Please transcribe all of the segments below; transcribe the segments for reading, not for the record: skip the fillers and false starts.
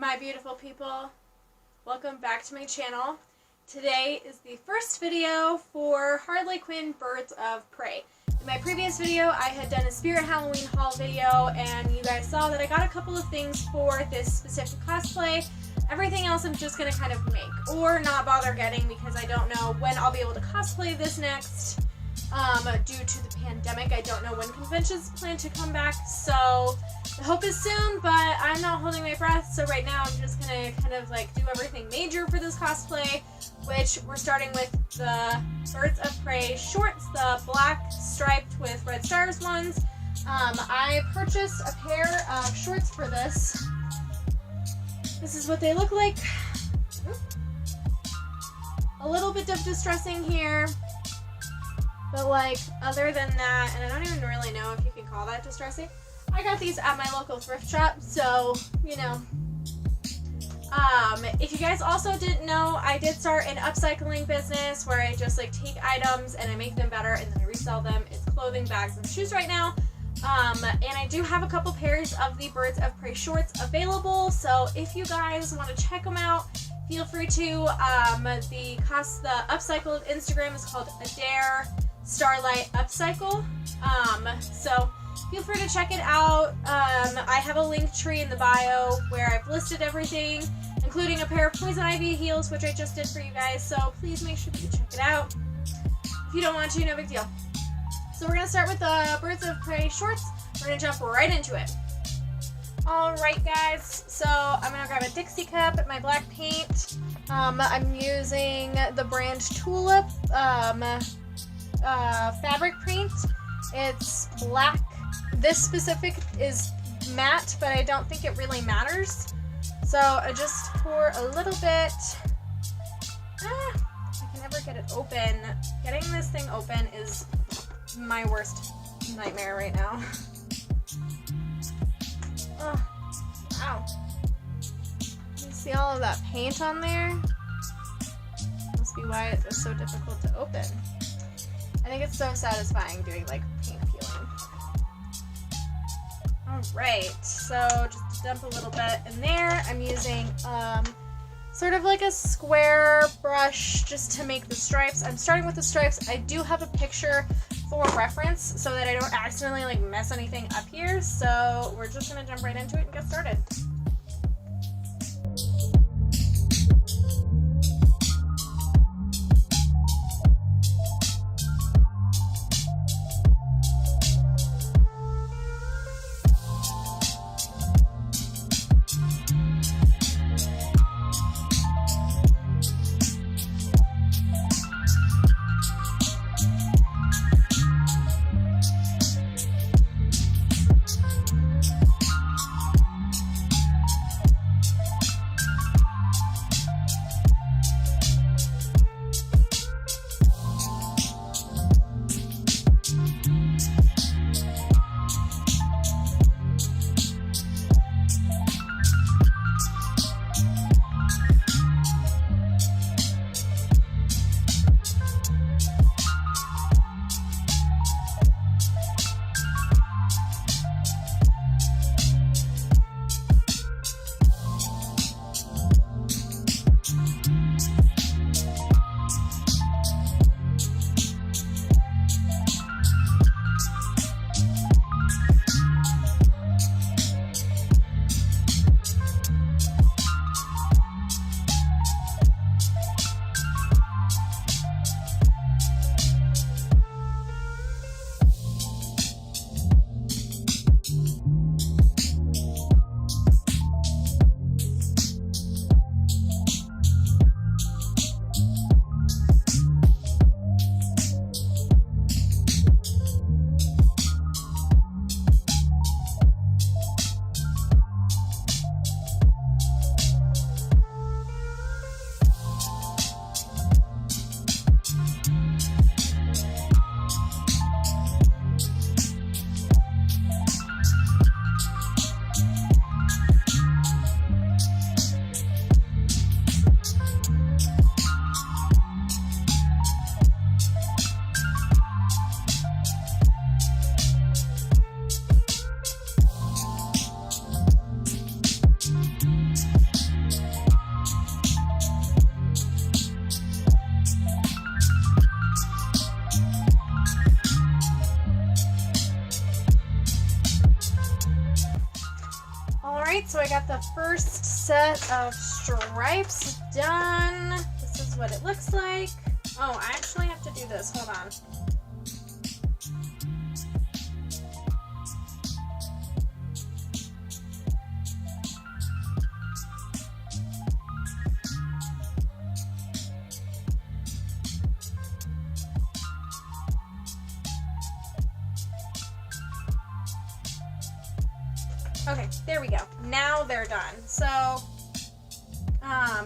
my beautiful people. Welcome back to my channel. Today is the first video for Harley Quinn Birds of Prey. In my previous video, I had done a Spirit Halloween haul video, and you guys saw that I got a couple of things for this specific cosplay. Everything else I'm just going to kind of make, or not bother getting because I don't know when I'll be able to cosplay this next. Due to the pandemic, I don't know when conventions plan to come back, so the hope is soon, but I'm not holding my breath, so right now I'm just gonna kind of like do everything major for this cosplay, which we're starting with the Birds of Prey shorts, the black striped with red stars ones. I purchased a pair of shorts for this. This is what they look like. A little bit of distressing here. But like, other than that, and I don't even really know if you can call that distressing. I got these at my local thrift shop, so, you know. If you guys also didn't know, I did start an upcycling business where I just like take items and I make them better and then I resell them. It's clothing, bags, and shoes right now. And I do have a couple pairs of the Birds of Prey shorts available, so if you guys want to check them out, feel free to. The upcycled Instagram is called Adair Starlight Upcycle, so feel free to check it out. I have a link tree in the bio where I've listed everything, including a pair of Poison Ivy heels, which I just did for you guys, so please make sure that you check it out. If you don't want to, no big deal. So we're going to start with the Birds of Prey shorts. We're going to jump right into it. Alright guys, so I'm going to grab a Dixie cup, my black paint. I'm using the brand Tulip fabric paint. It's black. This specific is matte, but I don't think it really matters. So I just pour a little bit. I can never get it open. Getting this thing open is my worst nightmare right now. Oh, wow. You see all of that paint on there? Must be why it was so difficult to open. I think it's so satisfying doing like paint peeling. Alright, so just dump a little bit in there. I'm using sort of like a square brush just to make the stripes. I'm starting with the stripes. I do have a picture for reference so that I don't accidentally like mess anything up here. So we're just gonna jump right into it and get started. Alright, so I got the first set of stripes done. This is what it looks like. Oh, I actually have to do this. Hold on. Okay, there we go. Now they're done. So, I'm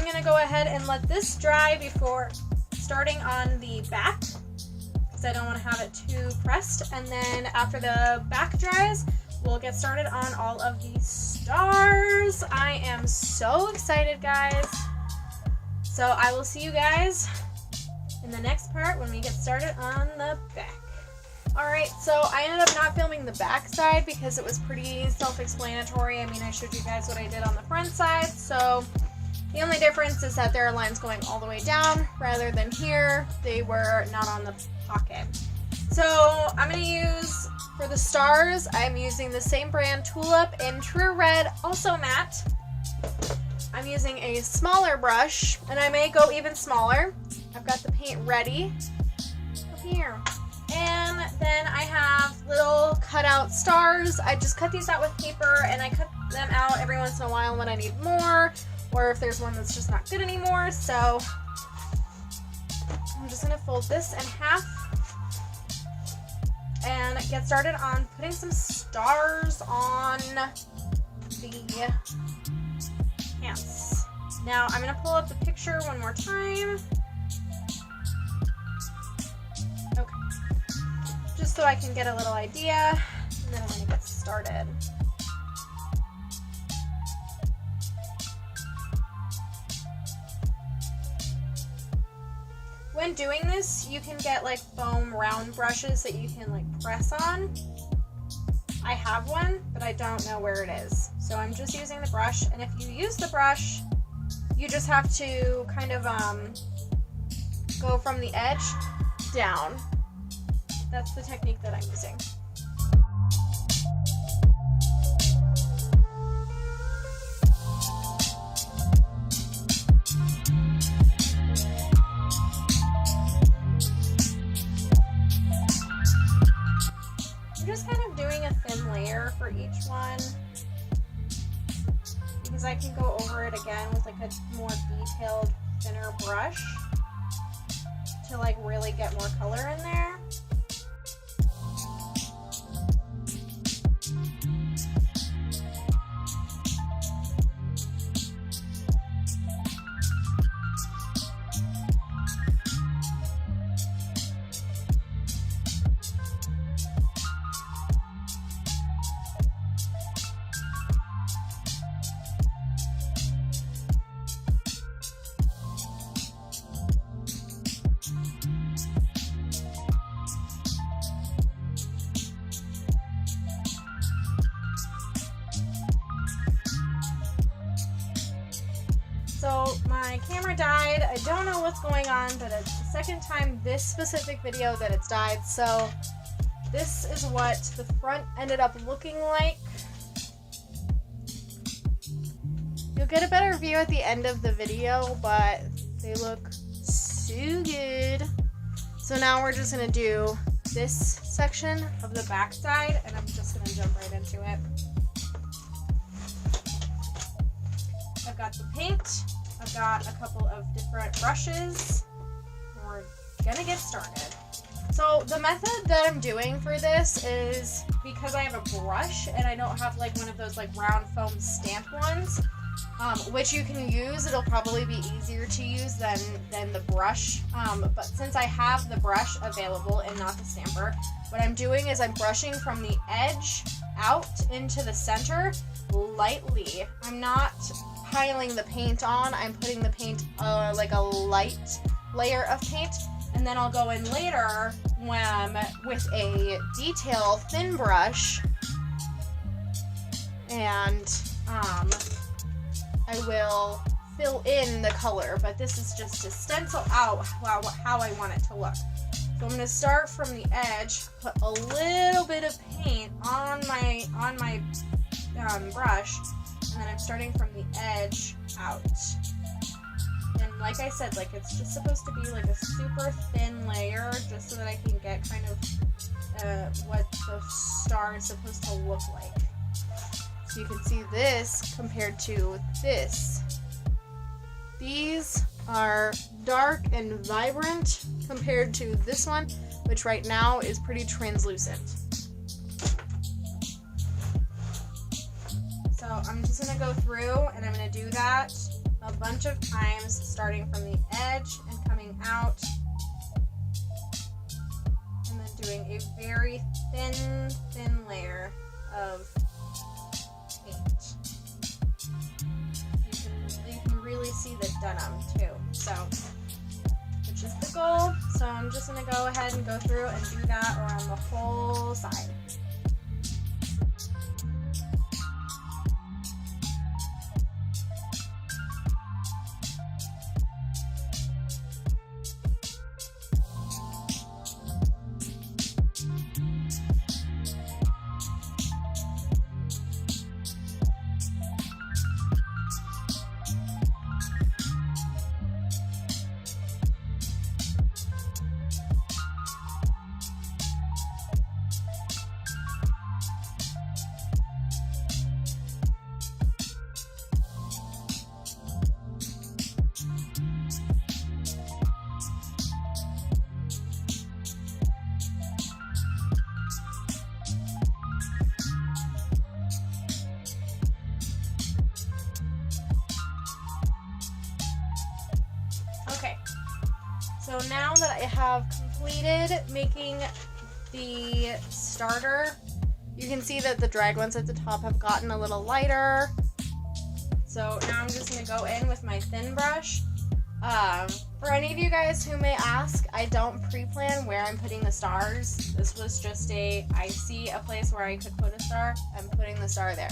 gonna go ahead and let this dry before starting on the back, because I don't want to have it too pressed. And then after the back dries, we'll get started on all of the stars. I am so excited, guys. So I will see you guys in the next part when we get started on the back. Alright, so I ended up not filming the back side because it was pretty self-explanatory. I mean, I showed you guys what I did on the front side, so the only difference is that there are lines going all the way down rather than here. They were not on the pocket. So I'm going to use, for the stars, I'm using the same brand Tulip in True Red, also matte. I'm using a smaller brush, and I may go even smaller. I've got the paint ready up here. And then I have little cutout stars. I just cut these out with paper, and I cut them out every once in a while when I need more, or if there's one that's just not good anymore. So I'm just going to fold this in half and get started on putting some stars on the pants. Now I'm going to pull up the picture one more time. Okay. Just so I can get a little idea, and then I'm going to get started. When doing this, you can get like foam round brushes that you can like press on. I have one, but I don't know where it is. So I'm just using the brush, and if you use the brush, you just have to kind of go from the edge down. That's the technique that I'm using. I'm just kind of doing a thin layer for each one because I can go over it again with like a more detailed, thinner brush to like really get more color in there. So my camera died. I don't know what's going on, but it's the second time this specific video that it's died. So this is what the front ended up looking like. You'll get a better view at the end of the video, but they look so good. So now we're just gonna do this section of the back side, and I'm just gonna jump right into it. I've got the paint, I've got a couple of different brushes, and we're gonna get started. So the method that I'm doing for this is because I have a brush and I don't have like one of those like round foam stamped ones, which you can use. It'll probably be easier to use than the brush, but since I have the brush available and not the stamper, what I'm doing is I'm brushing from the edge out into the center lightly. I'm not piling the paint on. I'm putting the paint like a light layer of paint, and then I'll go in later with a detail thin brush, and I will fill in the color, but this is just to stencil out how I want it to look. So I'm going to start from the edge, put a little bit of paint on my brush, and then I'm starting from the edge out. And like I said, like it's just supposed to be like a super thin layer, just so that I can get kind of what the star is supposed to look like. So you can see this compared to this. These are dark and vibrant compared to this one, which right now is pretty translucent. So I'm just going to go through and I'm going to do that a bunch of times, starting from the edge and coming out, and then doing a very thin layer of paint. You can really see the denim too, so, which is the goal. So I'm just going to go ahead and go through and do that around the whole side. So now that I have completed making the starter, you can see that the dried ones at the top have gotten a little lighter. So now I'm just going to go in with my thin brush. For any of you guys who may ask, I don't pre-plan where I'm putting the stars. This was just I see a place where I could put a star, I'm putting the star there.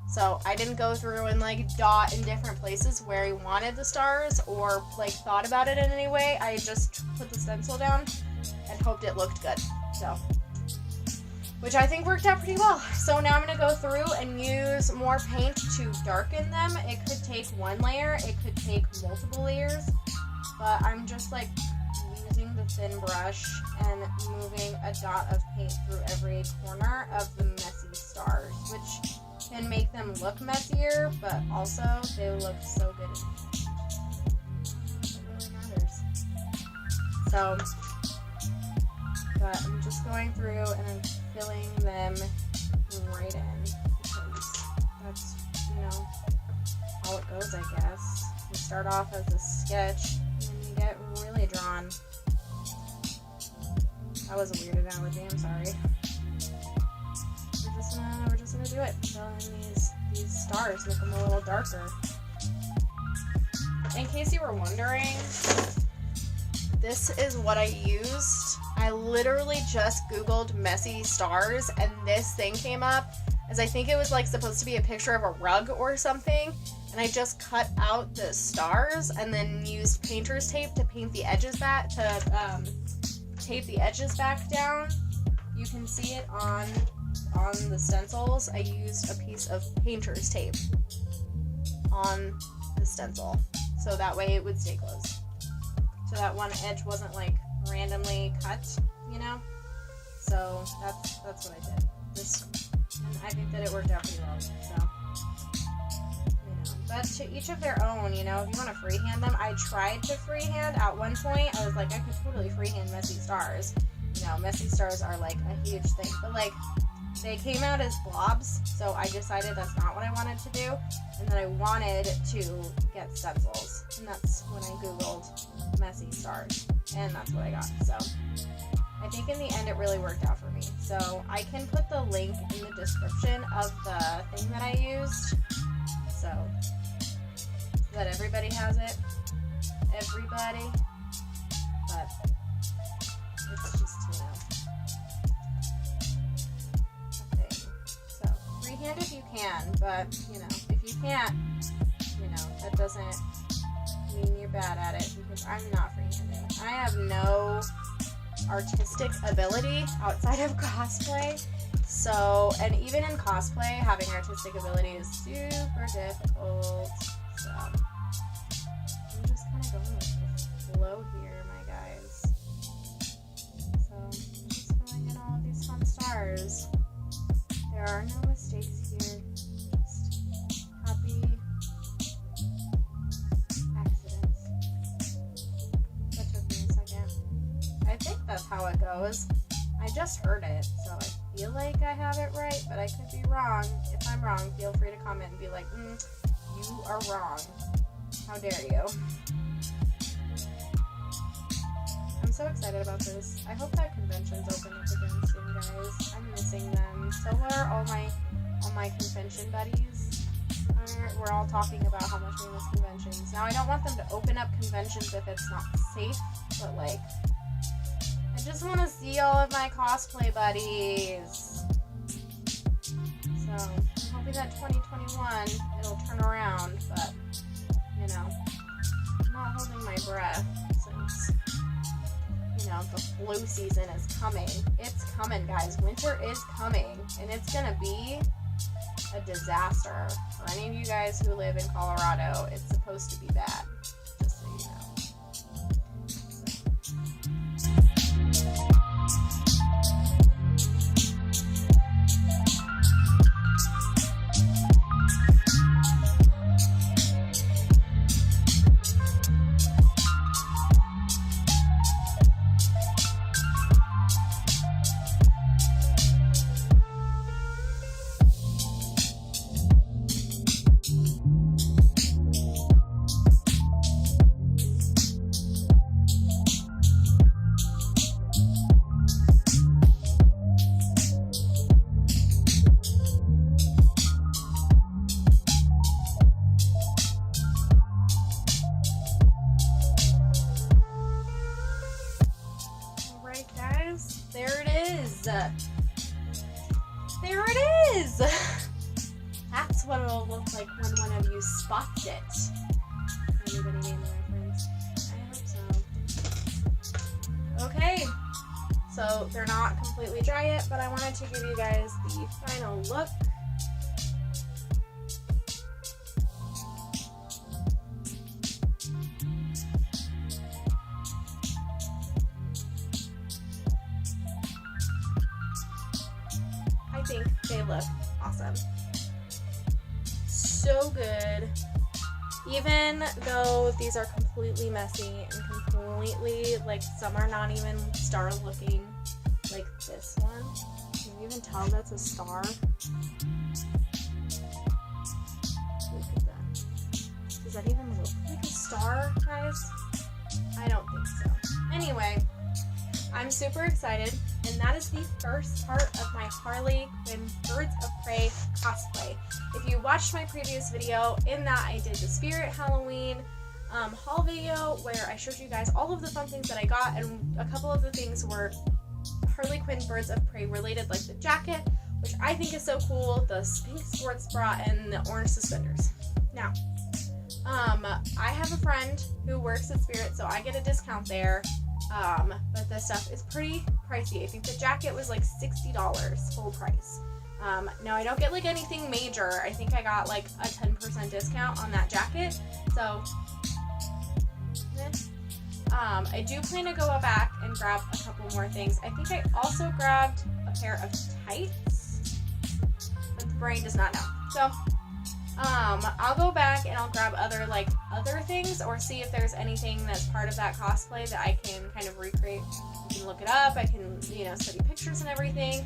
So I didn't go through and like dot in different places where I wanted the stars or like thought about it in any way. I just put the stencil down and hoped it looked good. So, which I think worked out pretty well. So now I'm going to go through and use more paint to darken them. It could take one layer, it could take multiple layers, but I'm just like using the thin brush and moving a dot of paint through every corner of the messy stars, which can make them look messier, but also they look so good in paint. It really matters. So, but I'm just going through and I'm filling them right in, because that's, you know, how it goes, I guess. You start off as a sketch and then you get really drawn. That was a weird analogy, I'm sorry. We're just gonna do it. Fill in these stars, make them a little darker. In case you were wondering, this is what I used. I literally just Googled messy stars and this thing came up, as I think it was like supposed to be a picture of a rug or something, and I just cut out the stars and then used painter's tape to paint the edges back, tape the edges back down. You can see it on the stencils. I used a piece of painter's tape on the stencil, so that way it would stay closed. So that one edge wasn't like randomly cut, you know? So that's what I did. And I think that it worked out pretty well, so. You know, but to each of their own, you know, if you want to freehand them, I tried to freehand at one point. I was like, I could totally freehand messy stars. You know, messy stars are like a huge thing, but like, they came out as blobs, so I decided that's not what I wanted to do, and then I wanted to get stencils, and that's when I Googled messy stars, and that's what I got. So I think in the end it really worked out for me. So I can put the link in the description of the thing that I used, so that everybody has it. Everybody. But it's just, you know, a thing. So freehand if you can, but you know, if you can't, you know, that doesn't mean you're bad at it, because I'm not freehanding. I have no artistic ability outside of cosplay, So, and even in cosplay, having artistic ability is super difficult. So, I'm just kind of going with the flow here, my guys. So, I'm just filling in all of these fun stars. There are no mistakes here. Just happy accidents. That took me a second. I think that's how it goes. I just heard it, so I feel like I have it right, but I could be wrong. If I'm wrong, feel free to comment and be like, you are wrong. How dare you? I'm so excited about this. I hope that conventions open up again soon, guys. I'm missing them. So are all my convention buddies. We're all talking about how much we miss conventions. Now, I don't want them to open up conventions if it's not safe, but like, I just want to see all of my cosplay buddies. So, I'm hoping that 2021, it'll turn around, but, you know, I'm not holding my breath since, you know, the flu season is coming. It's coming, guys. Winter is coming, and it's gonna be a disaster. For any of you guys who live in Colorado, it's supposed to be bad, just so you know. There it is! That's what it'll look like when one of you spots it. Anybody name the reference? I hope so. Okay, so they're not completely dry yet, but I wanted to give you guys the final look. I think they look awesome. So good. Even though these are completely messy and completely, like, some are not even star looking, like this one. Can you even tell that's a star? Look at that. Does that even look like a star, guys? I don't think so. Anyway, I'm super excited, and that is the first part of my Harley Quinn Birds of Prey cosplay. If you watched my previous video, in that I did the Spirit Halloween haul video where I showed you guys all of the fun things that I got, and a couple of the things were Harley Quinn Birds of Prey related, like the jacket, which I think is so cool, the pink sports bra, and the orange suspenders. Now, I have a friend who works at Spirit, so I get a discount there. But this stuff is pretty pricey. I think the jacket was like $60 full price. Now I don't get like anything major. I think I got like a 10% discount on that jacket. So, I do plan to go back and grab a couple more things. I think I also grabbed a pair of tights, but the brain does not know. So, I'll go back and I'll grab other things, or see if there's anything that's part of that cosplay that I can kind of recreate. You can look it up, I can, study pictures and everything.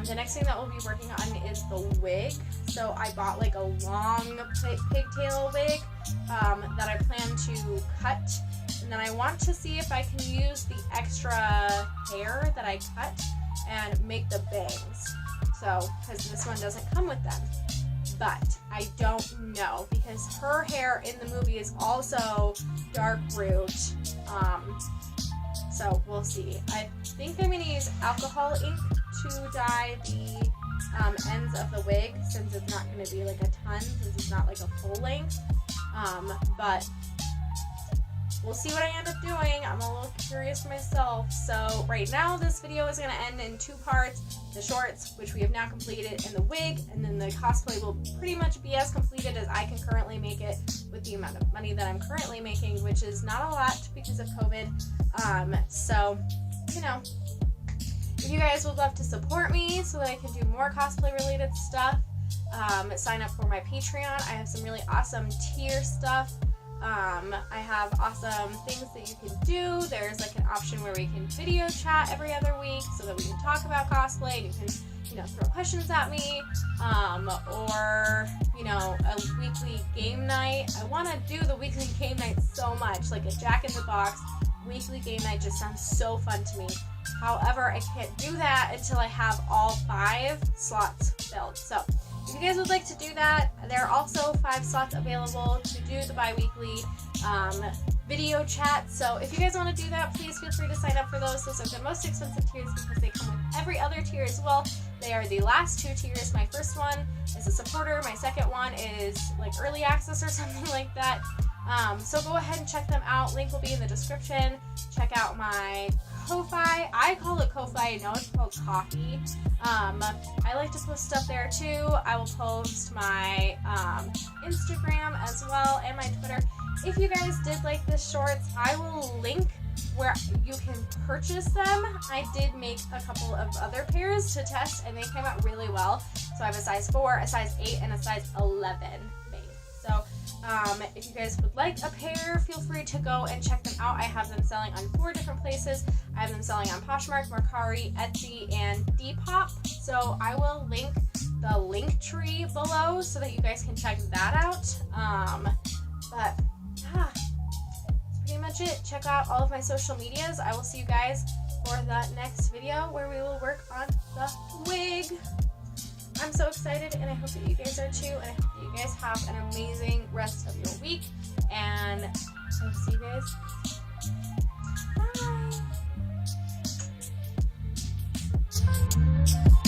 The next thing that we'll be working on is the wig. So I bought like a long pigtail wig that I plan to cut, and then I want to see if I can use the extra hair that I cut and make the bangs. So, because this one doesn't come with them. But I don't know, because her hair in the movie is also dark root. So we'll see. I think I'm going to use alcohol ink to dye the ends of the wig, since it's not going to be like a ton, since it's not like a full length. But we'll see what I end up doing. I'm a little curious myself. So right now this video is going to end in 2 parts. The shorts, which we have now completed, and the wig, and then the cosplay will pretty much be as completed as I can currently make it with the amount of money that I'm currently making, which is not a lot because of COVID. So, you know, if you guys would love to support me so that I can do more cosplay related stuff, sign up for my Patreon. I have some really awesome tier stuff. I have awesome things that you can do. There's like an option where we can video chat every other week so that we can talk about cosplay and you can, you know, throw questions at me, or, you know, a weekly game night. I want to do the weekly game night so much, like a Jack in the Box weekly game night just sounds so fun to me. However, I can't do that until I have all 5 slots filled. So if you guys would like to do that, there are also 5 slots available to do the bi-weekly video chat. So if you guys want to do that, please feel free to sign up for those. Those are the most expensive tiers because they come with every other tier as well. They are the last 2 tiers. My first one is a supporter. My second one is like early access or something like that. So go ahead and check them out. Link will be in the description. Check out my Ko-Fi. I call it Ko-Fi. No, it's called Coffee. I like to post stuff there too. I will post my Instagram as well and my Twitter. If you guys did like this shorts, I will link where you can purchase them. I did make a couple of other pairs to test and they came out really well. So I have a size 4, a size 8, and a size 11 made. So if you guys would like a pair, feel free to go and check them out. I have them selling on 4 different places. I have them selling on Poshmark, Mercari, Etsy, and Depop. So I will link the link tree below so that you guys can check that out. But yeah, that's pretty much it. Check out all of my social medias. I will see you guys for the next video where we will work on the wig. I'm so excited and I hope that you guys are too, and I hope that you guys have an amazing rest of your week, and I will see you guys. Bye!